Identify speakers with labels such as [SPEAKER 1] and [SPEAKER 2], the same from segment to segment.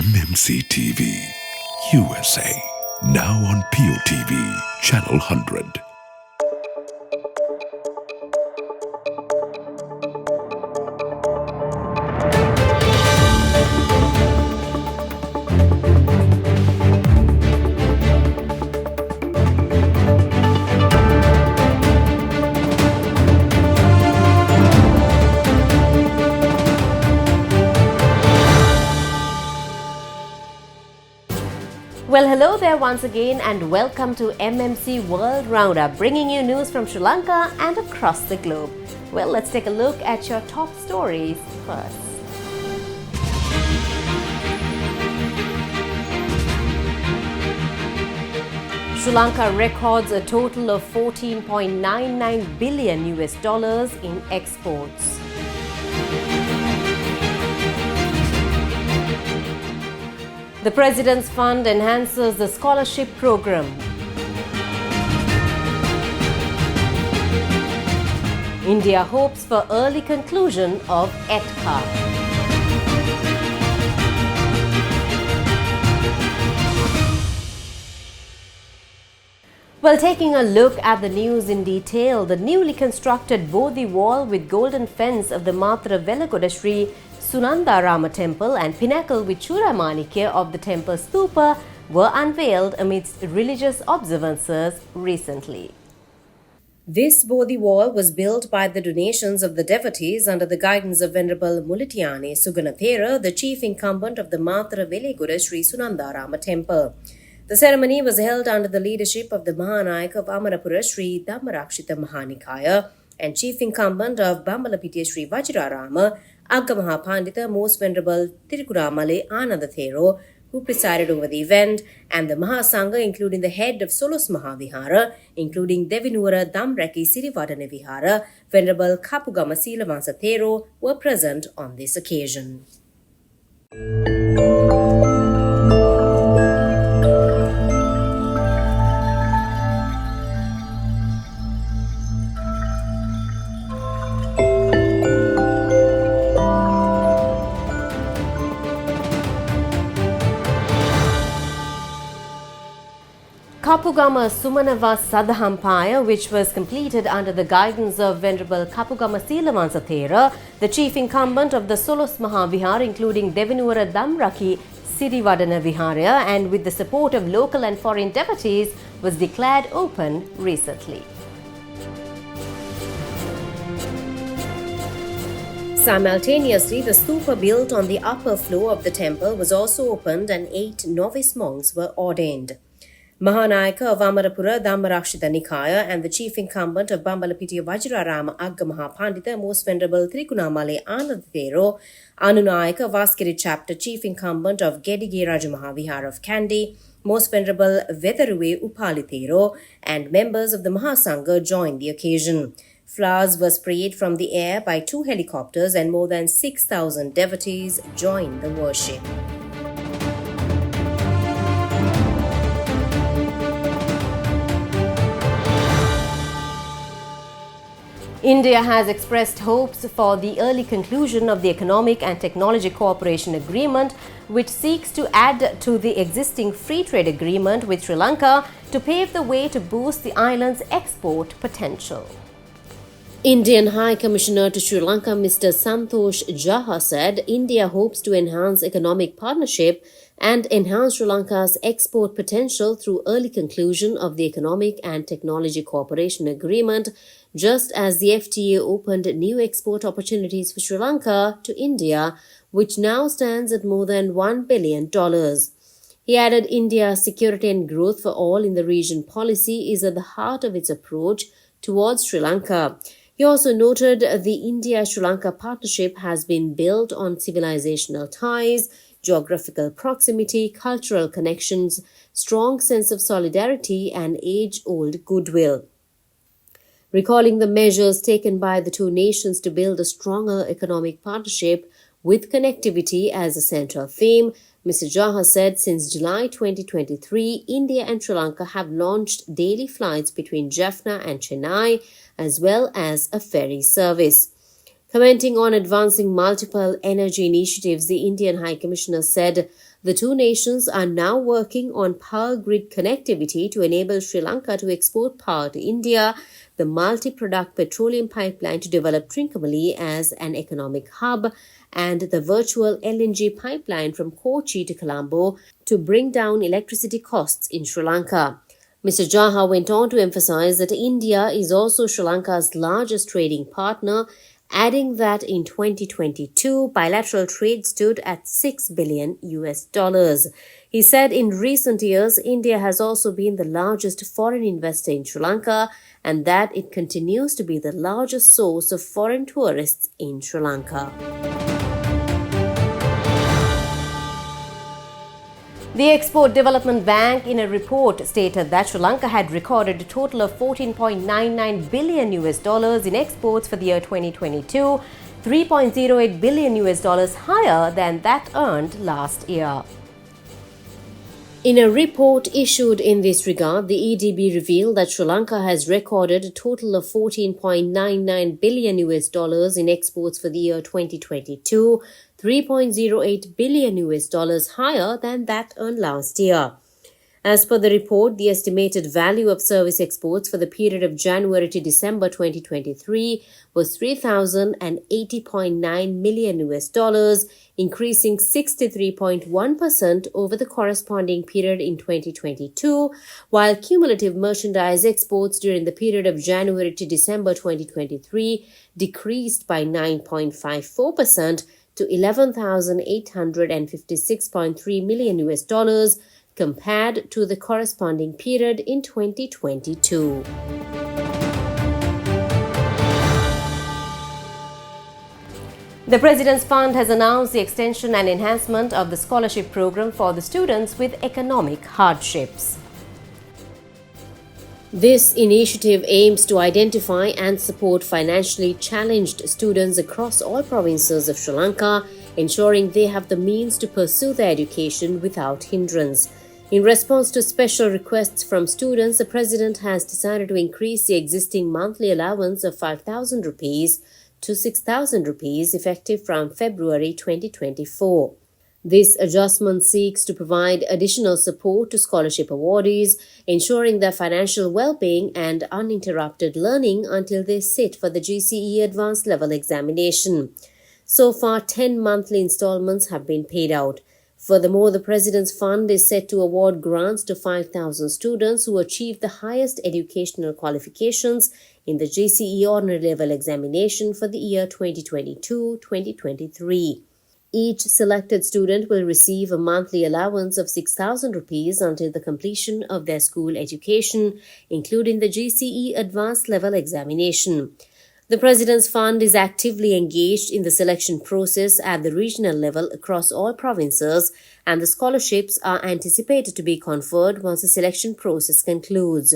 [SPEAKER 1] MMC TV USA. Now on POTV, Channel 100.
[SPEAKER 2] Well, hello there once again and welcome to MMC World Roundup, bringing you news from Sri Lanka and across the globe. Well, let's take a look at your top stories first. Sri Lanka records a total of 14.99 billion US dollars in exports. The President's Fund enhances the scholarship program. India hopes for early conclusion of ETCA. Well, taking a look at the news in detail, the newly constructed Bodhi wall with golden fence of the Matra Velagoda Sri Sunandarama temple and pinnacle with Churamanikya of the temple stupa were unveiled amidst religious observances recently. This Bodhi wall was built by the donations of the devotees under the guidance of Venerable Mulitiane Suganathera, the chief incumbent of the Matra Velagoda Sri Sunandarama temple. The ceremony was held under the leadership of the Mahanayaka of Amarapura Sri Dhammarakshita Mahanikaya and chief incumbent of Bambalapitiya Sri Vajrarama, Agamaha Pandita Most Venerable Tirukuramale Anandathero, who presided over the event, and the Mahasangha, including the head of Solos Mahavihara, including Devinura Damreki Sirivadana Vihara, Venerable Kapugama Silavansa Thero, were present on this occasion. Kapugama Sumanava Sadhampaya, which was completed under the guidance of Venerable Kapugama Silavansa Thera, the chief incumbent of the Solos Mahavihar, including Devinura Damraki Sirivadana Viharya, and with the support of local and foreign devotees, was declared open recently. Simultaneously, the stupa built on the upper floor of the temple was also opened and 8 novice monks were ordained. Mahanayaka of Amarapura Dhammarakshita Nikaya and the chief incumbent of Bambalapitiya Vajrarama Agamaha Pandita Most Venerable Trikunamale Anandathero, Anunayaka Vaskiri Chapter chief incumbent of Gedige Rajamahavihar of Kandy, Most Venerable Vedaruwe Upalithero, and members of the Mahasangha joined the occasion. Flowers were sprayed from the air by 2 helicopters and more than 6,000 devotees joined the worship. India has expressed hopes for the early conclusion of the Economic and Technology Cooperation Agreement, which seeks to add to the existing free trade agreement with Sri Lanka to pave the way to boost the island's export potential. Indian High Commissioner to Sri Lanka Mr. Santosh Jha said India hopes to enhance economic partnership and enhance Sri Lanka's export potential through early conclusion of the Economic and Technology Cooperation Agreement, just as the FTA opened new export opportunities for Sri Lanka to India, which now stands at more than $1 billion. He added India's security and growth for all in the region policy is at the heart of its approach towards Sri Lanka. He also noted the India-Sri Lanka partnership has been built on civilizational ties, geographical proximity, cultural connections, strong sense of solidarity, and age-old goodwill. Recalling the measures taken by the two nations to build a stronger economic partnership with connectivity as a central theme, Mr. Jha said since July 2023, India and Sri Lanka have launched daily flights between Jaffna and Chennai, as well as a ferry service. Commenting on advancing multiple energy initiatives, the Indian High Commissioner said the two nations are now working on power grid connectivity to enable Sri Lanka to export power to India, the multi-product petroleum pipeline to develop Trincomalee as an economic hub, and the virtual LNG pipeline from Kochi to Colombo to bring down electricity costs in Sri Lanka. Mr. Jaha went on to emphasize that India is also Sri Lanka's largest trading partner, adding that in 2022, bilateral trade stood at $6 billion. He said in recent years, India has also been the largest foreign investor in Sri Lanka and that it continues to be the largest source of foreign tourists in Sri Lanka. The Export Development Bank in a report stated that Sri Lanka had recorded a total of $14.99 billion in exports for the year 2022, $3.08 billion higher than that earned last year. In a report issued in this regard, the EDB revealed that Sri Lanka has recorded a total of $14.99 billion in exports for the year 2022, $3.08 billion higher than that earned last year. As per the report, the estimated value of service exports for the period of January to December 2023 was $3,080.9 million, increasing 63.1% over the corresponding period in 2022, while cumulative merchandise exports during the period of January to December 2023 decreased by 9.54% to $11,856.3 million compared to the corresponding period in 2022. The President's Fund has announced the extension and enhancement of the scholarship program for the students with economic hardships. This initiative aims to identify and support financially challenged students across all provinces of Sri Lanka, ensuring they have the means to pursue their education without hindrance. In response to special requests from students, the President has decided to increase the existing monthly allowance of 5,000 rupees to 6,000 rupees effective from February 2024. This adjustment seeks to provide additional support to scholarship awardees, ensuring their financial well-being and uninterrupted learning until they sit for the GCE Advanced Level Examination. So far, 10 monthly installments have been paid out. Furthermore, the President's Fund is set to award grants to 5,000 students who achieve the highest educational qualifications in the GCE Ordinary Level Examination for the year 2022-2023. Each selected student will receive a monthly allowance of 6,000 rupees until the completion of their school education, including the GCE Advanced Level Examination. The President's Fund is actively engaged in the selection process at the regional level across all provinces, and the scholarships are anticipated to be conferred once the selection process concludes.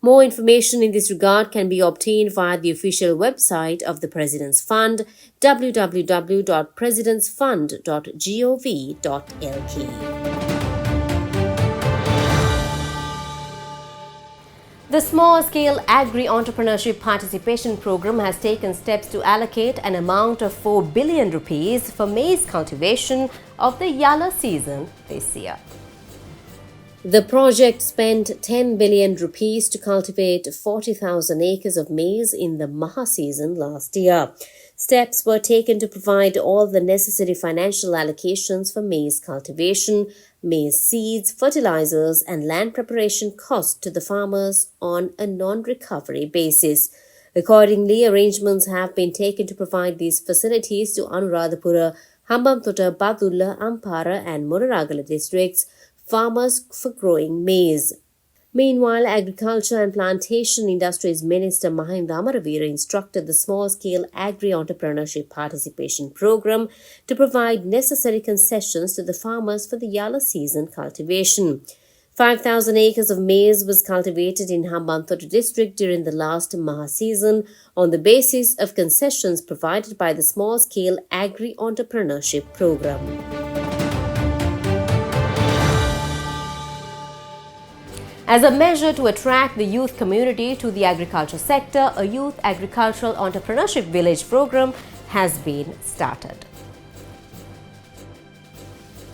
[SPEAKER 2] More information in this regard can be obtained via the official website of the President's Fund, www.presidentsfund.gov.lk. The Small-Scale Agri-Entrepreneurship Participation Program has taken steps to allocate an amount of 4 billion rupees for maize cultivation of the Yalla season this year. The project spent 10 billion rupees to cultivate 40,000 acres of maize in the Maha season last year. Steps were taken to provide all the necessary financial allocations for maize cultivation, maize seeds, fertilizers, and land preparation costs to the farmers on a non-recovery basis. Accordingly, arrangements have been taken to provide these facilities to Anuradhapura, Hambantota, Badulla, Ampara, and Moraragala districts farmers for growing maize. Meanwhile, Agriculture and Plantation Industries Minister Mahinda Amaravira instructed the Small-Scale Agri-Entrepreneurship Participation Program to provide necessary concessions to the farmers for the Yalla season cultivation. 5,000 acres of maize was cultivated in Hambantota district during the last Maha season on the basis of concessions provided by the Small-Scale Agri-Entrepreneurship Program. As a measure to attract the youth community to the agriculture sector, a youth agricultural entrepreneurship village program has been started.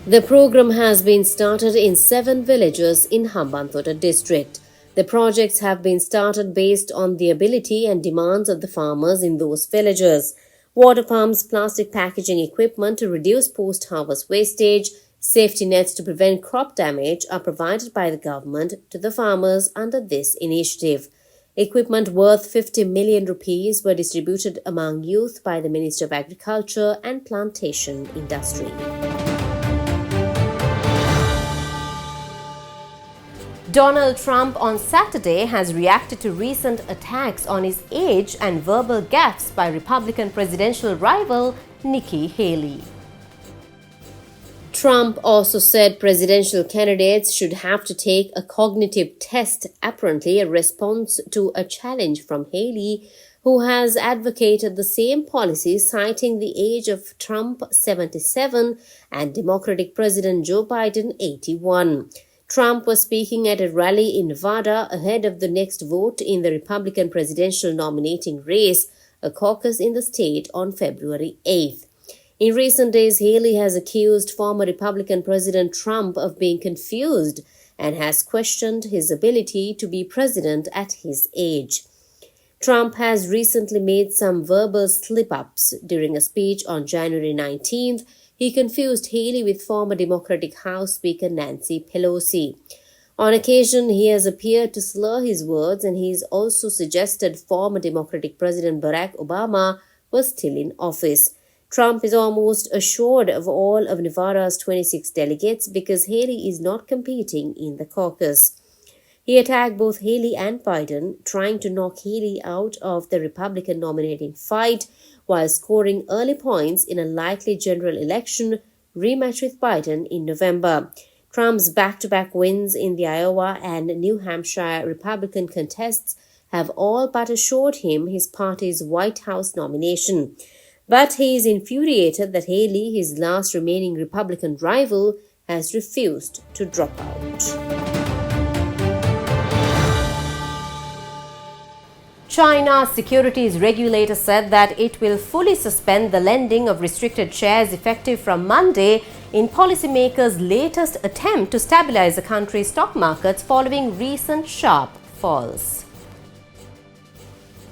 [SPEAKER 2] The program has been started in 7 villages in Hambantota district. The projects have been started based on the ability and demands of the farmers in those villages. Water pumps, plastic packaging equipment to reduce post-harvest wastage, safety nets to prevent crop damage are provided by the government to the farmers under this initiative. Equipment worth 50 million rupees were distributed among youth by the Minister of Agriculture and Plantation Industry. Donald Trump on Saturday has reacted to recent attacks on his age and verbal gaffes by Republican presidential rival Nikki Haley. Trump also said presidential candidates should have to take a cognitive test, apparently a response to a challenge from Haley, who has advocated the same policy, citing the age of Trump 77 and Democratic President Joe Biden 81. Trump was speaking at a rally in Nevada ahead of the next vote in the Republican presidential nominating race, a caucus in the state, on February 8th. In recent days, Haley has accused former Republican President Trump of being confused and has questioned his ability to be president at his age. Trump has recently made some verbal slip-ups. During a speech on January 19th, he confused Haley with former Democratic House Speaker Nancy Pelosi. On occasion, he has appeared to slur his words, and he's also suggested former Democratic President Barack Obama was still in office. Trump is almost assured of all of Nevada's 26 delegates because Haley is not competing in the caucus. He attacked both Haley and Biden, trying to knock Haley out of the Republican nominating fight while scoring early points in a likely general election rematch with Biden in November. Trump's back-to-back wins in the Iowa and New Hampshire Republican contests have all but assured him his party's White House nomination. But he is infuriated that Haley, his last remaining Republican rival, has refused to drop out. China's securities regulator said that it will fully suspend the lending of restricted shares effective from Monday in policymakers' latest attempt to stabilize the country's stock markets following recent sharp falls.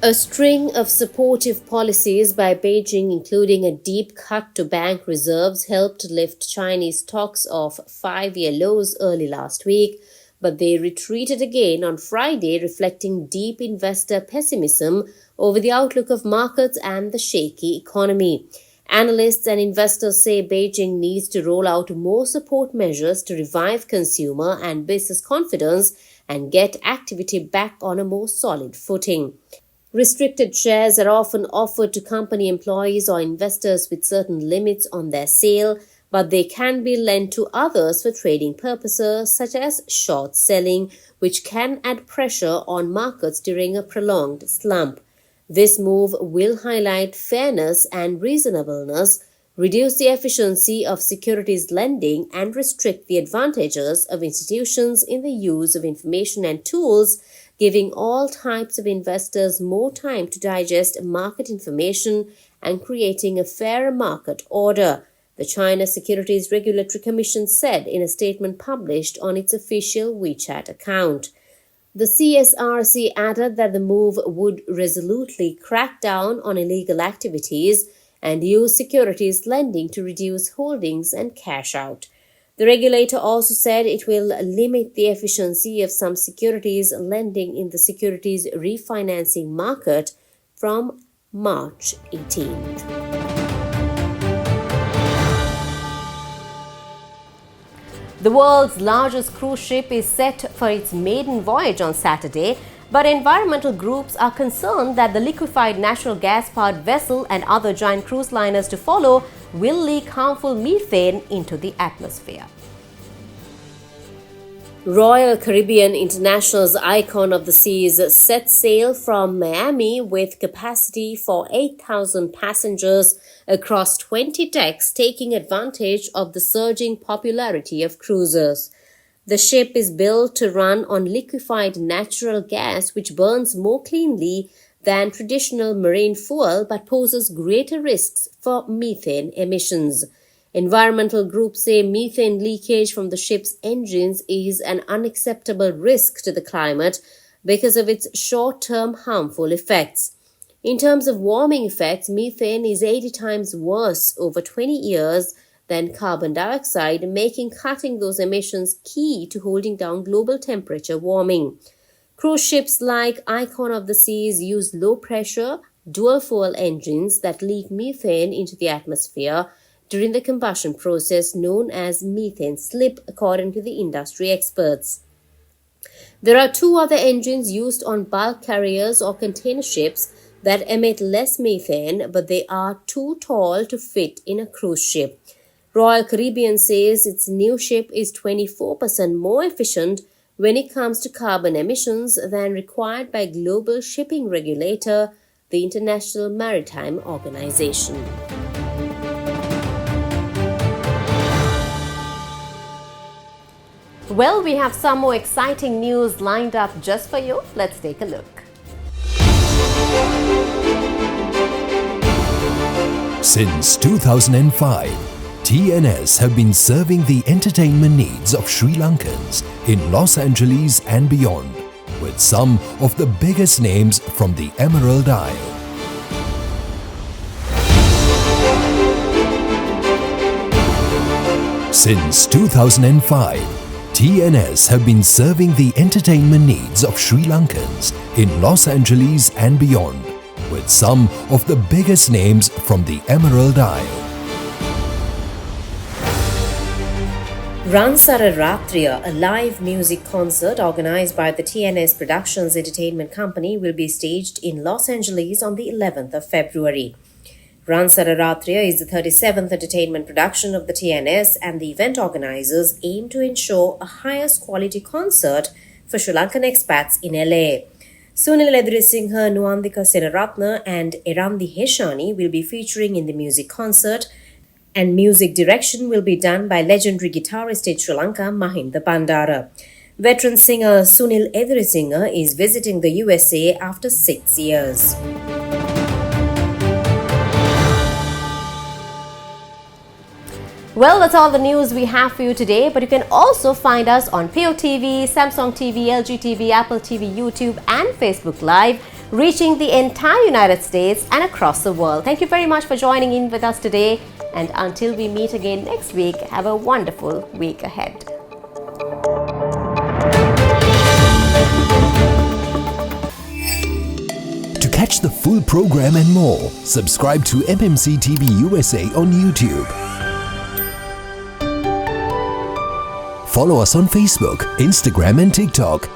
[SPEAKER 2] A string of supportive policies by Beijing, including a deep cut to bank reserves, helped lift Chinese stocks off 5-year lows early last week, but they retreated again on Friday, reflecting deep investor pessimism over the outlook of markets and the shaky economy. Analysts and investors say Beijing needs to roll out more support measures to revive consumer and business confidence and get activity back on a more solid footing. Restricted shares are often offered to company employees or investors with certain limits on their sale, but they can be lent to others for trading purposes, such as short selling, which can add pressure on markets during a prolonged slump. This move will highlight fairness and reasonableness, reduce the efficiency of securities lending, and restrict the advantages of institutions in the use of information and tools, giving all types of investors more time to digest market information and creating a fairer market order, the China Securities Regulatory Commission said in a statement published on its official WeChat account. The CSRC added that the move would resolutely crack down on illegal activities and use securities lending to reduce holdings and cash out. The regulator also said it will limit the efficiency of some securities lending in the securities refinancing market from March 18th. The world's largest cruise ship is set for its maiden voyage on Saturday, but environmental groups are concerned that the liquefied natural gas-powered vessel and other giant cruise liners to follow will leak harmful methane into the atmosphere. Royal Caribbean International's Icon of the Seas set sail from Miami with capacity for 8,000 passengers across 20 decks, taking advantage of the surging popularity of cruisers. The ship is built to run on liquefied natural gas, which burns more cleanly than traditional marine fuel but poses greater risks for methane emissions. Environmental groups say methane leakage from the ship's engines is an unacceptable risk to the climate because of its short-term harmful effects. In terms of warming effects, methane is 80 times worse over 20 years than carbon dioxide, making cutting those emissions key to holding down global temperature warming. Cruise ships like Icon of the Seas use low-pressure, dual-fuel engines that leak methane into the atmosphere during the combustion process known as methane slip, according to the industry experts. There are 2 other engines used on bulk carriers or container ships that emit less methane, but they are too tall to fit in a cruise ship. Royal Caribbean says its new ship is 24% more efficient when it comes to carbon emissions than required by global shipping regulator, the International Maritime Organization. Well, we have some more exciting news lined up just for you. Let's take a look.
[SPEAKER 3] Since 2005, TNS have been serving the entertainment needs of Sri Lankans in Los Angeles and beyond, with some of the biggest names from the Emerald Isle. Since 2005, TNS have been serving the entertainment needs of Sri Lankans in Los Angeles and beyond, with some of the biggest names from the Emerald Isle.
[SPEAKER 2] Ransara Ratriya, a live music concert organized by the TNS Productions Entertainment Company, will be staged in Los Angeles on the 11th of February. Ransara Ratriya is the 37th entertainment production of the TNS, and the event organizers aim to ensure a highest quality concert for Sri Lankan expats in LA. Sunil Edirisinghe, Nuandika Senaratna and Erandi Heshani will be featuring in the music concert, and music direction will be done by legendary guitarist in Sri Lanka, Mahinda Bandara. Veteran singer Sunil Edirisinghe is visiting the USA after 6 years. Well, that's all the news we have for you today, but you can also find us on Pio TV, Samsung TV, LG TV, Apple TV, YouTube and Facebook Live, reaching the entire United States and across the world. Thank you very much for joining in with us today, and until we meet again next week, have a wonderful week ahead.
[SPEAKER 3] To catch the full program and more, subscribe to MMC TV USA on YouTube. Follow us on Facebook, Instagram and TikTok